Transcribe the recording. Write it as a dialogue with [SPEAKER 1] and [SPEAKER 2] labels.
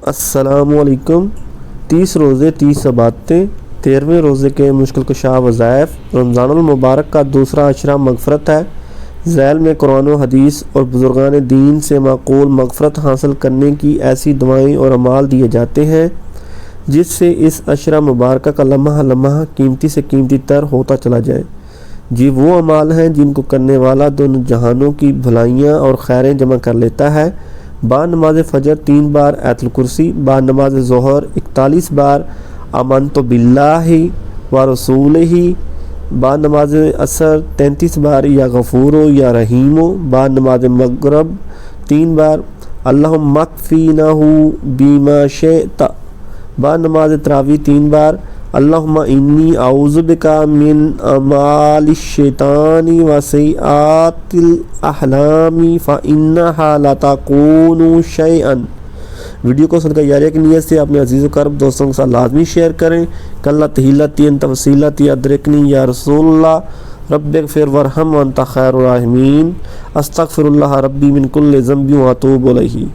[SPEAKER 1] السلام علیکم۔ 30 روزے 30 باتیں، 13ویں روزے کے مشکل کشا وظائف۔ رمضان المبارک کا دوسرا عشرہ مغفرت ہے۔ ذیل میں قرآن و حدیث اور بزرگان دین سے معقول مغفرت حاصل کرنے کی ایسی دعائیں اور اعمال دیے جاتے ہیں جس سے اس عشرہ مبارکہ کا لمحہ لمحہ قیمتی سے قیمتی تر ہوتا چلا جائے۔ یہ وہ اعمال ہیں جن کو کرنے والا دونوں جہانوں کی بھلائیاں اور خیریں جمع کر لیتا ہے۔ بعد نماز فجر 3 بار آیت الکرسی، بعد نماز ظہر 41 بار آمنت باللہ و رسولہ، بعد نماز عصر 33 بار یا غفور یا رحیم، بعد نماز مغرب 3 بار اللہم اکفینہ بما شئت، بعد نماز تراویح 3 بار اللہم انی اعوذ بک من اعمال الشیطان و سیئات الاحلام فانہا لا تکون شیئا۔ ویڈیو کو صدقہ جاریہ کی نیت سے اپنے عزیز و قرب دوستوں کے ساتھ لازمی شیئر کریں۔ کلا تحیلتی انت وسیلتی ادرکنی یا رسول اللہ، رب اغفر ورحم وانت خیر الراحمین، استغفر اللہ ربی من کل ذنب واتوب الیہ۔